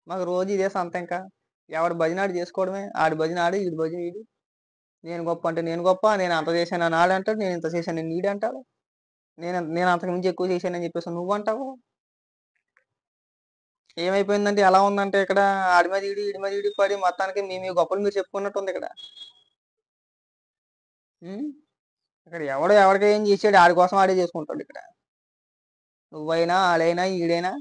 మాకు రోజు ఇదే సంత ఇంకా. ఎవడి భజన ఆడు చేసుకోవడమే. ఆడి భజన ఆడు, ఈడి భజన ఈడు. నేను గొప్ప అంటే నేను గొప్ప, నేను అంత చేశానని ఆడంటాడు, నేను ఇంత చేశానని ఈడంటాడు. నేను అంతకు మించి ఎక్కువ చేశానని చెప్పేసి నువ్వంటావు. ఏమైపోయిందంటే ఎలా ఉందంటే ఇక్కడ ఆడి మీద ఈడి మీద ఈడి పడి మొత్తానికి మీ గొప్పలు మీరు చెప్పుకున్నట్టు ఉంది ఇక్కడ. ఉమ్? ఇక్కడ ఎవడికి ఏం చేసాడు ఆడి కోసం ఆడే చేసుకుంటాడు ఇక్కడ. నువ్వైనా ఆడైనా ఈడైనా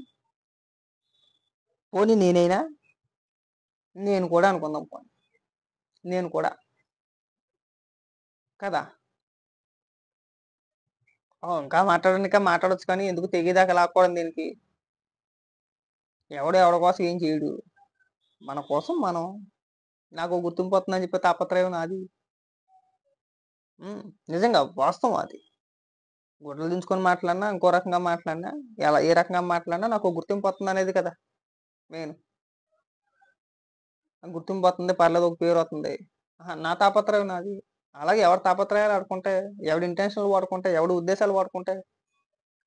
పోనీ నేనైనా నేను కూడా అనుకుందాం పోనీ. నేను కూడా కదా. ఇంకా మాట్లాడొచ్చు కానీ ఎందుకు తెగేదాకా లాక్కోవడం దీనికి. ఎవడి కోసం ఏం చేయడు. మన కోసం మనం. నాకు గుర్తింపు వస్తుందని చెప్పి తాపత్రయం నాది. నిజంగా వాస్తవం అది. గుడ్డలు దించుకొని మాట్లాడినా ఇంకో రకంగా మాట్లాడినా ఏ రకంగా మాట్లాడినా నాకు గుర్తింపు వస్తుంది అనేది కదా మెయిన్. గుర్తింపు వస్తుంది, పర్లేదు, ఒక పేరు వస్తుంది. నా తాపత్రయం నాది. అలాగే ఎవరి తాపత్రయాలు ఆడుకుంటే, ఎవడి ఇంటెన్షన్లు వాడుకుంటే, ఎవడి ఉద్దేశాలు వాడుకుంటే,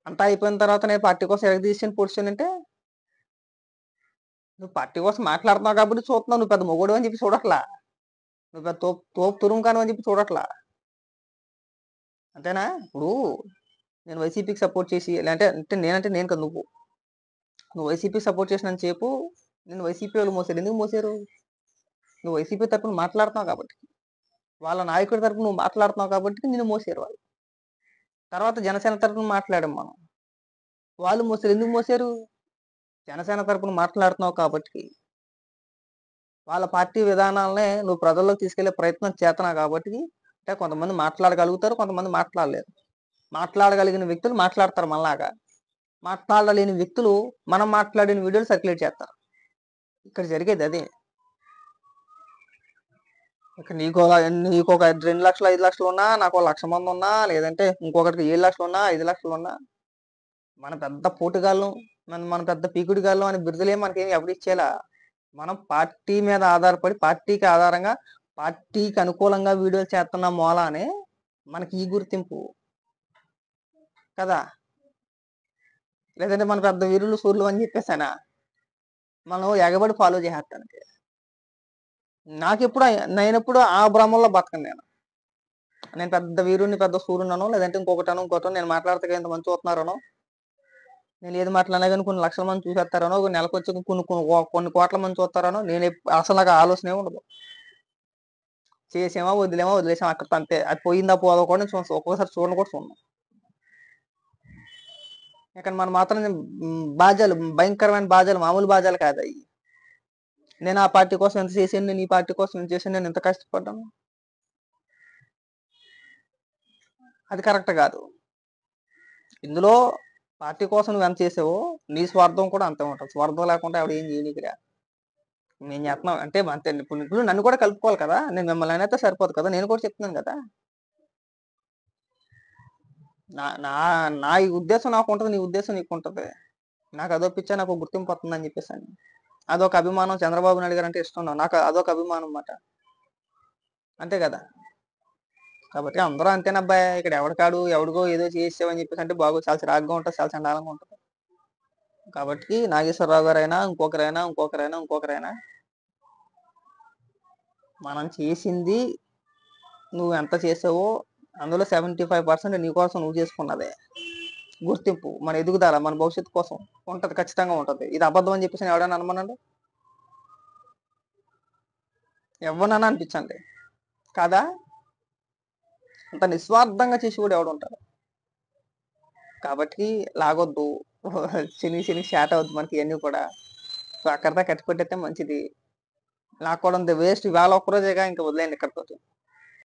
అంతా అయిపోయిన తర్వాత నేను పార్టీ కోసం ఎరగదీసిన పొజిషన్ అంటే నువ్వు పార్టీ కోసం మాట్లాడుతున్నావు కాబట్టి చూస్తున్నావు. నువ్వు పెద్ద మొగోడు అని చెప్పి చూడట్లా. నువ్వు పెద్ద తోపు తురుముకాను అని చెప్పి చూడట్లా. అంతేనా? ఇప్పుడు నేను వైసీపీకి సపోర్ట్ చేసి అంటే నేను కదా నువ్వు వైసీపీ సపోర్ట్ చేసినంత సేపు నేను వైసీపీ వాళ్ళు మోసారు. ఎందుకు మోసారు? నువ్వు వైసీపీ తరపున మాట్లాడుతున్నావు కాబట్టి, వాళ్ళ నాయకుడి తరపున నువ్వు మాట్లాడుతున్నావు కాబట్టి నిన్ను మోసారు వాళ్ళు. తర్వాత జనసేన తరపున మాట్లాడాం మనం, వాళ్ళు మోసారు. ఎందుకు మోసారు? జనసేన తరపున మాట్లాడుతున్నావు కాబట్టి, వాళ్ళ పార్టీ విధానాలనే నువ్వు ప్రజల్లోకి తీసుకెళ్లే ప్రయత్నం చేస్తున్నావు కాబట్టి. అంటే కొంతమంది మాట్లాడగలుగుతారు, కొంతమంది మాట్లాడలేరు. మాట్లాడగలిగిన వ్యక్తులు మాట్లాడతారు మనలాగా. మాట్లాడలేని వ్యక్తులు మనం మాట్లాడిన వీడియోలు సర్క్యులేట్ చేస్తారు. ఇక్కడ జరిగేది అదే. ఇక్కడ నీకు ఒక 2 లక్షలు 5 లక్షలు ఉన్నా, నాకు 1,00,000 మంది ఉన్నా, లేదంటే ఇంకొకరికి 7 లక్షలు ఉన్నా 5 లక్షలు ఉన్నా, మన పెద్ద పోటుగాళ్ళం, మన పెద్ద పీకుడిగాళ్ళం అని బిరుదులేం మనకేం ఎవరు ఇచ్చేలా. మనం పార్టీ మీద ఆధారపడి పార్టీకి ఆధారంగా పార్టీకి అనుకూలంగా వీడియోలు చేస్తున్న మూలానే మనకి ఈ గుర్తింపు కదా. లేదంటే మన పెద్ద వీరులు సూర్యులు అని చెప్పేసానా మనం ఎగబడి ఫాలో చేసేస్తానికి. నేనెప్పుడు ఆ భ్రమంలో బతకను. నేను పెద్ద వీరుని పెద్ద సూర్యునను, లేదంటే ఇంకొకటో నేను మాట్లాడితే ఎంతమంది చూస్తున్నారనో, నేను ఏది మాట్లాడినా కానీ కొన్ని లక్షల మంది చూసేస్తారనో, ఒక నెలకు వచ్చి కొన్ని కోట్ల మంది చూస్తారనో, అసలు నాకు ఆలోచనే ఉండదు. చేసామా వదిలేసామా అక్కడ అంతే. అది పోయిందా పోదో కూడా నేను ఒక్కొక్కసారి చూడను కూడా చూడను. ఇక్కడ మనం మాత్రం బాధ్యాలు, భయంకరమైన బాధ్యాలు, మామూలు బాధ్యాలు కాదు అవి. నేను ఆ పార్టీ కోసం ఎంత చేశాను, నేను ఈ పార్టీ కోసం ఎంత చేశాను, నేను ఎంత కష్టపడ్డాను, అది కరెక్ట్ కాదు. ఇందులో పార్టీ కోసం నువ్వు ఎంత చేసావో నీ స్వార్థం కూడా అంతే ఉంటుంది. స్వార్థం లేకుండా ఎవడు ఏం చేయనీకిరా. నేను చేస్తున్నాం అంటే అంతే. ఇప్పుడు నన్ను కూడా కలుపుకోవాలి కదా. నేను మిమ్మల్ని అయితే సరిపోదు కదా, నేను కూడా చెప్తున్నాను కదా. నా నా నా ఈ ఉద్దేశం నాకు ఉంటుంది, నీ ఉద్దేశం నీకు ఉంటుంది. నాకు అదో పిచ్చా, నాకు గుర్తింపు వస్తుందని చెప్పేసి అదొక అభిమానం. చంద్రబాబు నాయుడు గారు అంటే ఇష్టం నాకు, అదొక అభిమానం అన్నమాట. అంతే కదా. కాబట్టి అందరూ అంతేనబ్బాయి. ఇక్కడ ఎవడికాడు ఎవడికో ఏదో చేసావని చెప్పేసి అంటే చాలా చిరాగ్గా ఉంటుంది, చాలా చండాలంగా ఉంటుంది. కాబట్టి నాగేశ్వరరావు గారైనా ఇంకొకరైనా మనం చేసింది, నువ్వు ఎంత చేసావో అందులో 75% నీకోసం నువ్వు చేసుకున్నదే గుర్తింపు. మన ఎదుగుదల, మన భవిష్యత్తు కోసం ఉంటది, ఖచ్చితంగా ఉంటది. ఇది అబద్ధం అని చెప్పేసి ఎవడైనా అనుమానండి, ఎవరన్నా అనిపించండి కాదా. అంత నిస్వార్థంగా చేసి కూడా ఎవడు ఉంటాడు. కాబట్టి లాగొద్దు, శని షాట్ అవుద్ది మనకి ఇవన్నీ కూడా. సో అక్కడితో కట్టిపెట్టయితే మంచిది. లాక్కోవడం వేస్ట్. ఇవాళ ఒక్కరోజేగా ఇంకా వదిలేండి ఇక్కడితో.